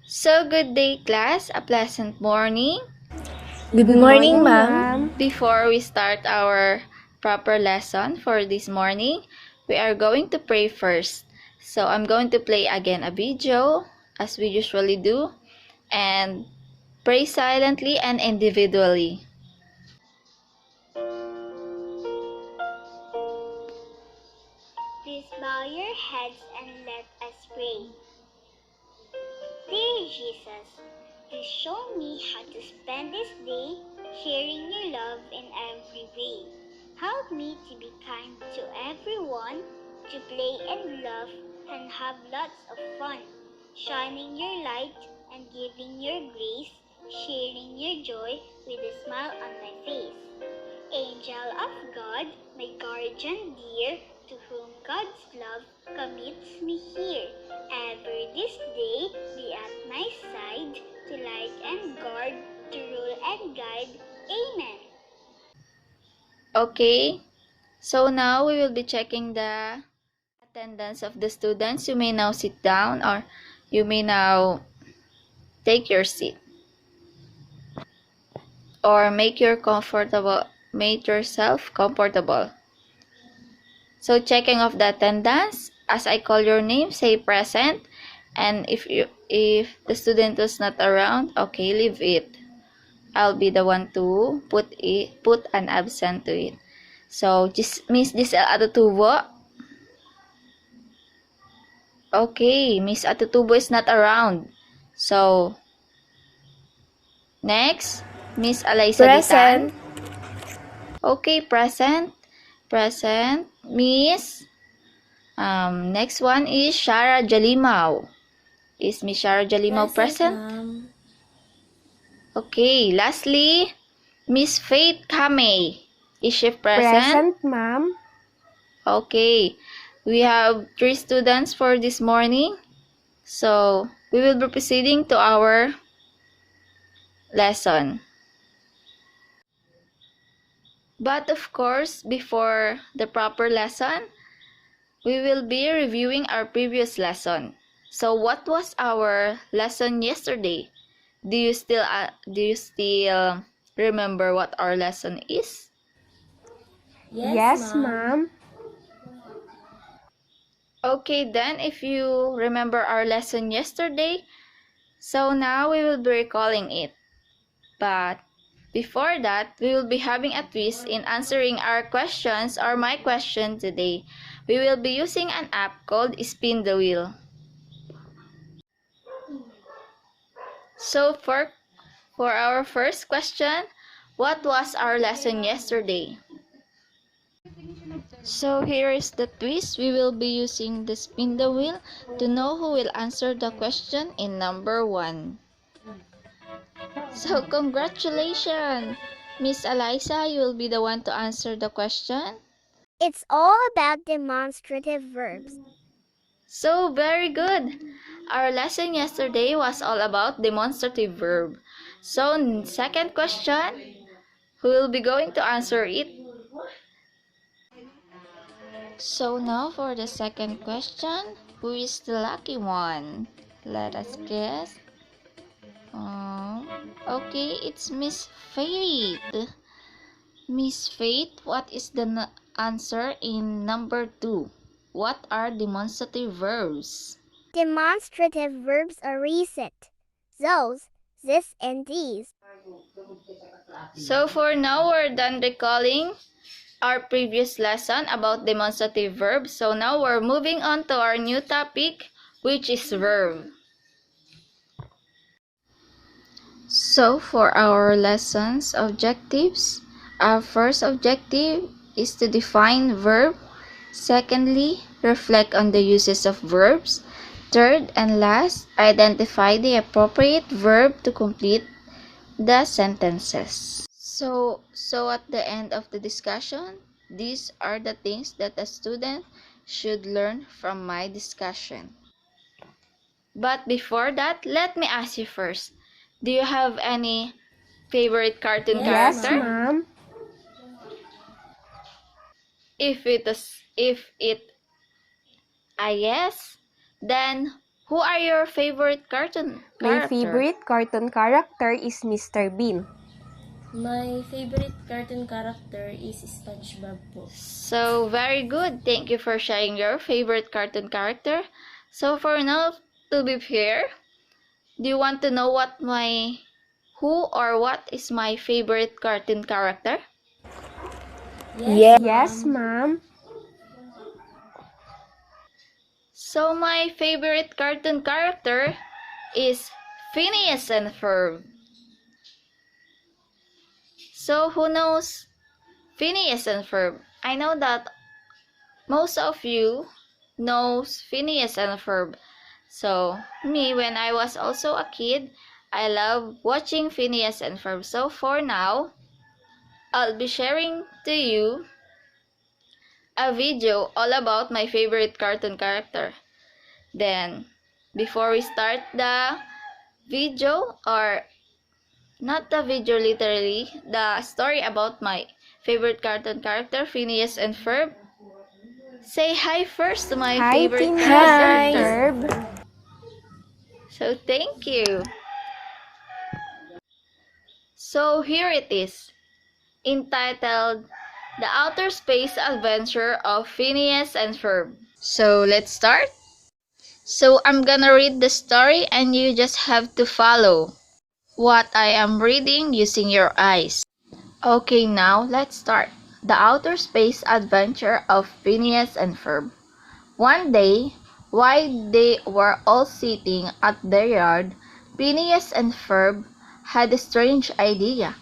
So, good day, class. A pleasant morning. Good morning, ma'am. Before we start our proper lesson for this morning, we are going to pray first. So, I'm going to play again a video, as we usually do, and pray silently and individually. Please bow your heads and let us pray. Dear Jesus, please show me how to spend this day sharing your love in every way. Help me to be kind to everyone, to play and laugh and have lots of fun, shining your light and giving your grace, sharing your joy with a smile on my face. Angel of God, my guardian dear, to whom God's love commits me here. Ever this day be at my side, to light and guard, to rule and guide. Amen. Okay, so now we will be checking the attendance of the students. You may now sit down or you may now take your seat. Or make yourself comfortable. So checking of the attendance, as I call your name, say present, and if the student is not around, okay, leave it. I'll be the one to put an absent to it. So Miss Giselle Atutubo. Okay, Miss Atutubo is not around. So next, Miss Alaysa Present. Ditan. Okay, present. Present. Miss. Next one is Shara Jalimaw. Is Miss Shara Jalimaw present? Ma'am. Okay. Lastly, Miss Faith Kamei. Is she present? Ma'am. Okay. We have 3 students for this morning. So, we will be proceeding to our lesson. But of course, before the proper lesson, we will be reviewing our previous lesson. So what was our lesson yesterday? Do you still remember what our lesson is? Yes, ma'am. Okay, then if you remember our lesson yesterday, so now we will be recalling it. But before that, we will be having a twist in answering our questions or my question today. We will be using an app called Spin the Wheel. So for our first question, what was our lesson yesterday? So here is the twist. We will be using the spin the wheel to know who will answer the question in number 1. So congratulations! Miss Eliza, you will be the one to answer the question. It's all about demonstrative verbs. So very good! Our lesson yesterday was all about demonstrative verb. So second question, who will be going to answer it? So now for the second question, who is the lucky one? Let us guess. Okay, it's Miss Faith. Miss Faith, what is the answer in number 2? What are demonstrative verbs? Demonstrative verbs are recent. Those, this, and these. So for now, we're done recalling our previous lesson about demonstrative verbs. So now we're moving on to our new topic, which is verb. So for our lessons objectives, our first objective is to define verb. Secondly, reflect on the uses of verbs. Third and last, identify the appropriate verb to complete the sentences. So at the end of the discussion, these are the things that a student should learn from my discussion. But before that, let me ask you first. Do you have any favorite cartoon Yes, character? ma'am. If it yes, then Who are your favorite cartoon My character? favorite cartoon character is Mr. Bean. My favorite cartoon character is SpongeBob po. So, very good. Thank you for sharing your favorite cartoon character. So, for now, to be fair, do you want to know who or what is my favorite cartoon character? Yes, ma'am. So, my favorite cartoon character is Phineas and Ferb. So, who knows Phineas and Ferb? I know that most of you knows Phineas and Ferb. So, me, when I was also a kid, I love watching Phineas and Ferb. So, for now, I'll be sharing to you a video all about my favorite cartoon character. Then, before we start the video, or not the video literally, the story about my favorite cartoon character, Phineas and Ferb, say hi first to my Hi, favorite Phineas character. and Ferb. So, thank you. So, here it is, entitled The Outer Space Adventure of Phineas and Ferb. So, let's start. So, I'm gonna read the story and you just have to follow what I am reading using your eyes. Okay, now let's start. The Outer Space Adventure of Phineas and Ferb. One day, while they were all sitting at their yard, Phineas and Ferb had a strange idea.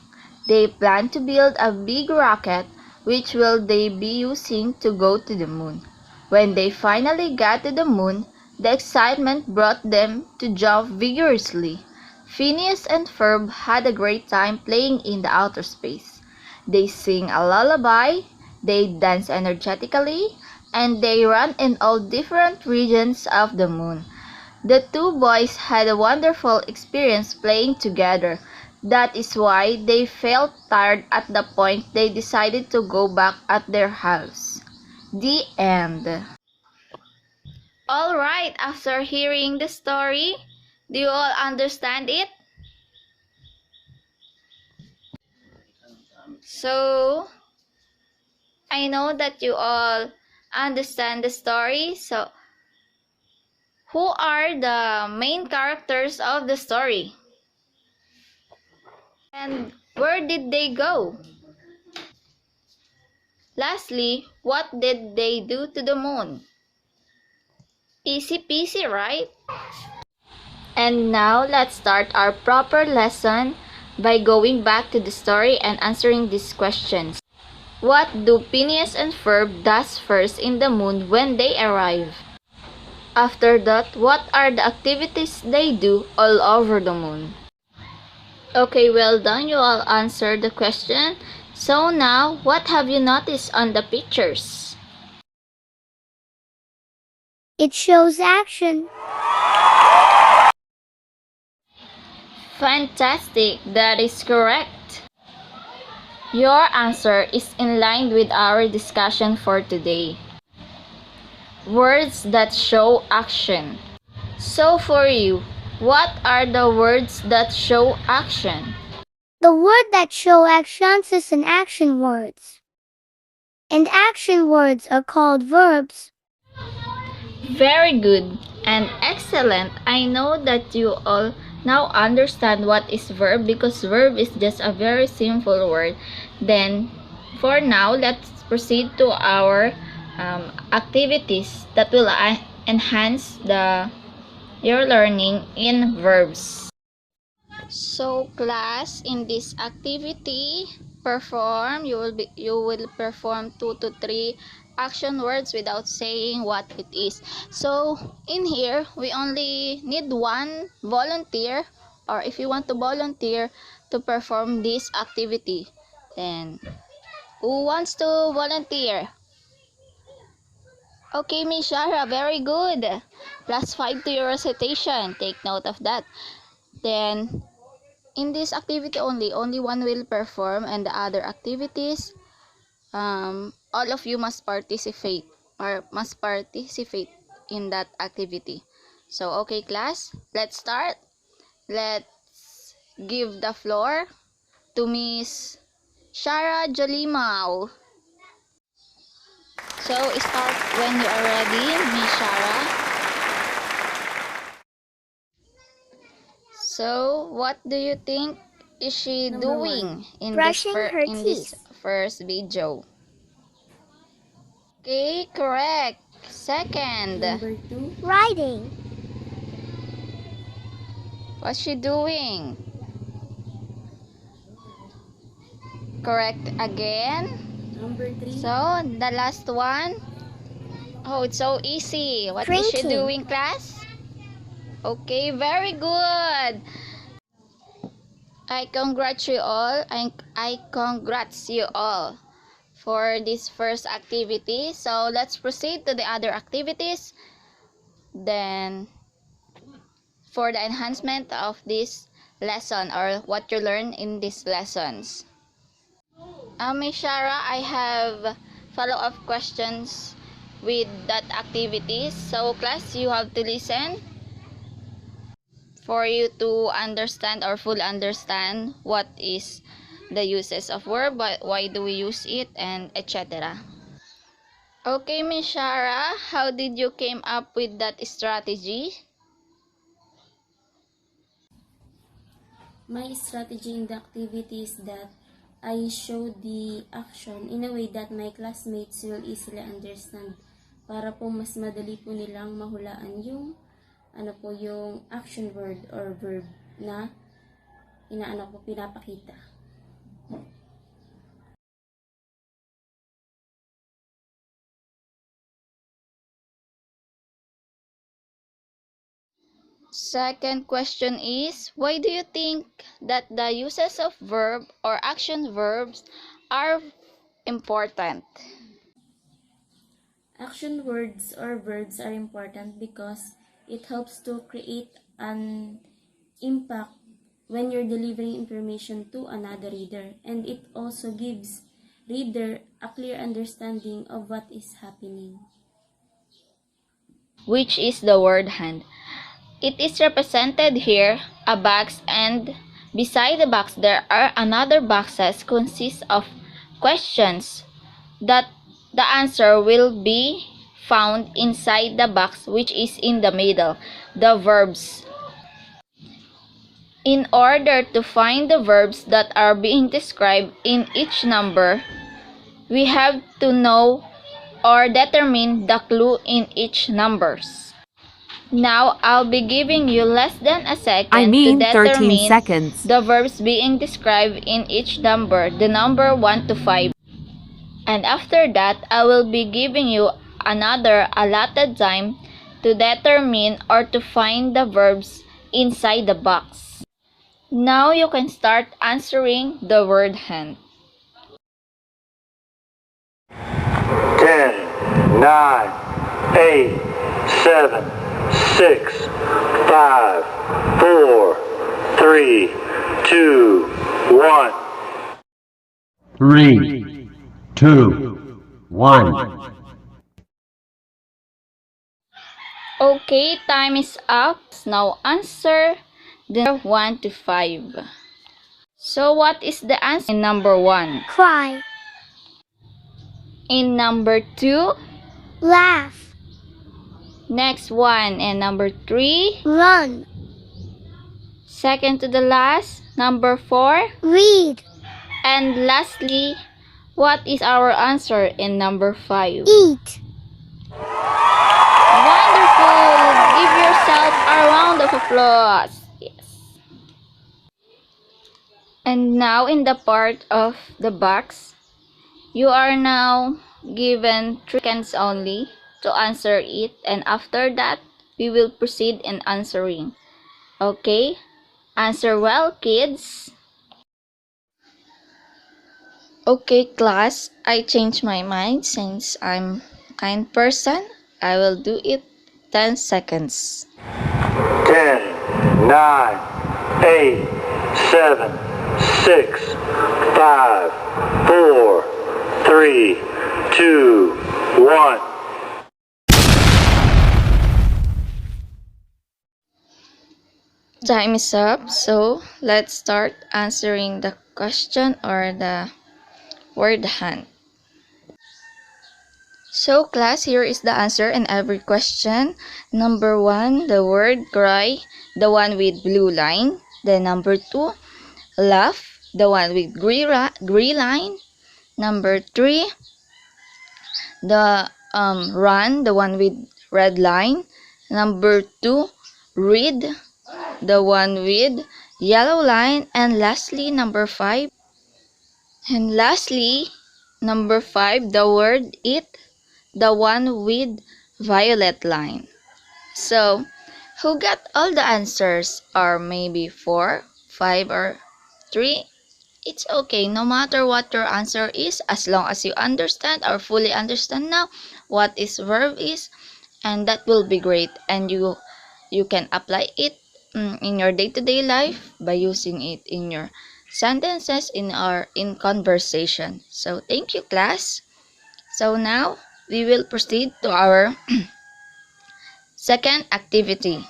They planned to build a big rocket which will they be using to go to the moon. When they finally got to the moon, the excitement brought them to jump vigorously. Phineas and Ferb had a great time playing in the outer space. They sing a lullaby, they dance energetically, and they ran in all different regions of the moon. The two boys had a wonderful experience playing together. That is why they felt tired at the point they decided to go back at their house. The end. Alright, after hearing the story, do you all understand it? So, I know that you all understand the story. So, who are the main characters of the story? And where did they go? Lastly, what did they do to the moon? Easy peasy, right? And now let's start our proper lesson by going back to the story and answering these questions. What do Phineas and Ferb does first in the moon when they arrive? After that, what are the activities they do all over the moon? Okay, well done. You all answered the question. So now, what have you noticed on the pictures? It shows action. Fantastic, that is correct. Your answer is in line with our discussion for today. Words that show action. So for you, what are the words that show action? The word that show actions is an action words. And action words are called verbs. Very good and excellent. I know that you all now understand what is verb because verb is just a very simple word. Then, for now, let's proceed to our activities that will enhance your learning in verbs. So, class, in this activity, you will perform 2 to 3 action words without saying what it is. So, in here, we only need one volunteer, or if you want to volunteer to perform this activity, then who wants to volunteer? Okay, Miss Shara, very good. +5 to your recitation. Take note of that. Then, in this activity only one will perform, and the other activities, all of you must participate in that activity. So, okay class, let's start. Let's give the floor to Miss Shara Jolimao. So, start when you are ready, Miss Shara. So, what do you think is she Number doing one. in Brushing her this teeth. first video? Okay, correct. Second, Number 2. Riding. what's she doing? Correct again. Number 3. So, the last one. Oh, it's so easy. What is she Drinking. doing, class? Okay, very good. I congrats you all. I congrats you all for this first activity. So, let's proceed to the other activities. Then, for the enhancement of this lesson or what you learn in these lessons. Miss Shara, I have follow-up questions with that activities. So class, you have to listen for you to understand or fully understand what is the uses of verb, why do we use it, and etc. Okay, Miss Shara, how did you came up with that strategy? My strategy in the activity is that I show the action in a way that my classmates will easily understand para po mas madali po nilang mahulaan yung yung action word or verb na pinapakita. Second question is, why do you think that the uses of verb or action verbs are important? Action words or verbs are important because it helps to create an impact when you're delivering information to another reader, and it also gives reader a clear understanding of what is happening. Which is the word hand. It is represented here, a box, and beside the box there are another boxes consist of questions that the answer will be found inside the box which is in the middle, the verbs. In order to find the verbs that are being described in each number, we have to know or determine the clue in each numbers. Now, I'll be giving you less than a second to 13 determine seconds. the verbs being described in each number, the number 1 to 5. And after that, I will be giving you another allotted time to determine or to find the verbs inside the box. Now you can start answering the word hand. 10, 9, 8, 7, 6, 5, 4, 3, 2, 1. 3, 2, 1. Okay, time is up. Now answer the 1 to 5. So what is the answer in number 1? Cry. In number 2? Laugh. Next one. And number 3? Run. Second to the last, number 4? Read. And lastly, what is our answer in number 5? Eat. Wonderful! Give yourself a round of applause. Yes. And now in the part of the box, you are now given 3 seconds only to answer it, and after that, we will proceed in answering. Okay? Answer well, kids. Okay, class, I changed my mind since I'm a kind person. I will do it 10 seconds. 10, 9, 8, 7, 6, 5, 4, 3, 2, 1. Time is up, so let's start answering the question or the word hunt. So class, here is the answer in every question. Number 1, the word cry, the one with blue line. Then number 2, laugh, the one with green line. Number 3, the run, the one with red line. Number 2, read, the one with yellow line. And lastly, number 5, the word eat, the one with violet line. So, who got all the answers? Or maybe 4, 5, or 3? It's okay, no matter what your answer is, as long as you understand or fully understand now what is verb is, and that will be great. And you can apply it in your day-to-day life by using it in your sentences in conversation. So thank you, class. So now we will proceed to our second activity.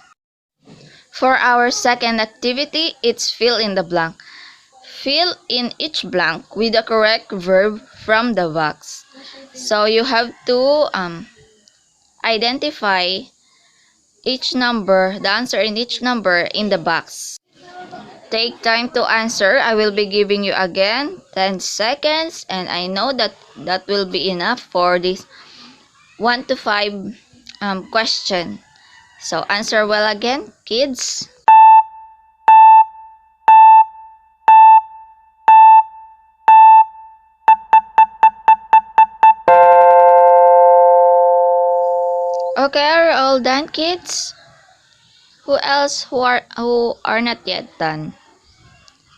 For our second activity, it's fill in the blank. Fill in each blank with the correct verb from the box. So you have to identify each number, the answer in each number in the box. Take time to answer. I will be giving you again 10 seconds, and I know that will be enough for this 1 to 5 question. So answer well again, kids. Okay, are you all done, kids? Who else who are not yet done?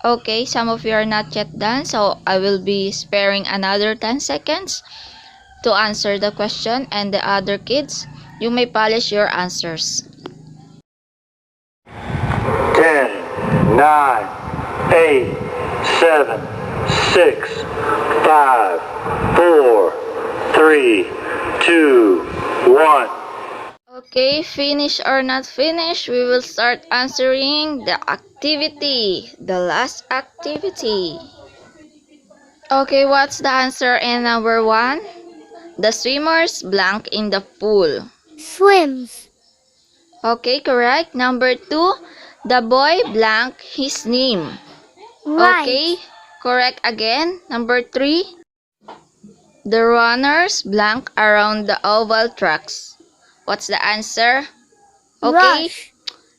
Okay, some of you are not yet done, so I will be sparing another 10 seconds to answer the question, and the other kids, you may polish your answers. 10, 9, 8, 7, 6, 5, 4, 3, 2, 1. Okay, finish or not finish, we will start answering the activity, the last activity. Okay, what's the answer in number 1? The swimmers blank in the pool. Swims. Okay, correct. Number 2, the boy blank his name. Right. Okay, correct again. Number 3, the runners blank around the oval tracks. What's the answer? Okay, Rush.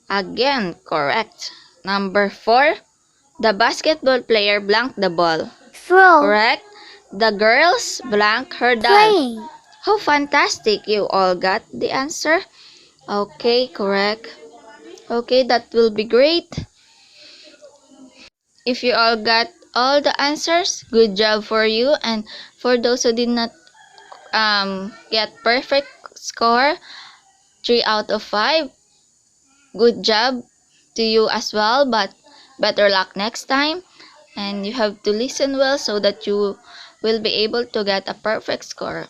again, correct. Number 4, the basketball player blank the ball. Throw. Correct. The girls blank her doll. Playing. How fantastic, you all got the answer. Okay, correct. Okay, that will be great. If you all got all the answers, good job for you. And for those who did not get perfect score, 3 out of 5, good job to you as well, but better luck next time. And you have to listen well so that you will be able to get a perfect score.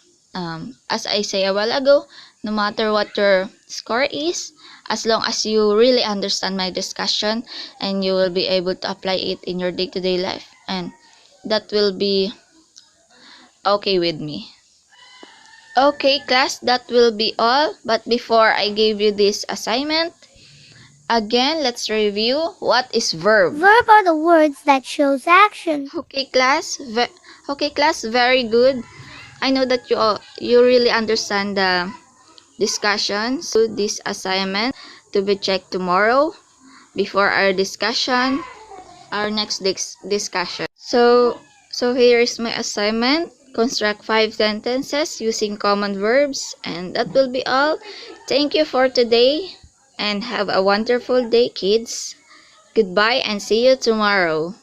As I say a while ago, no matter what your score is, as long as you really understand my discussion and you will be able to apply it in your day-to-day life, and that will be okay with me. Okay, class, that will be all. But before I give you this assignment, again, let's review what is verb. Verb are the words that shows action. Okay, class. Very good. I know that you really understand the discussion. So this assignment to be checked tomorrow before our discussion, our next discussion. So here is my assignment. Construct 5 sentences using common verbs, and that will be all. Thank you for today, and have a wonderful day, kids. Goodbye and see you tomorrow.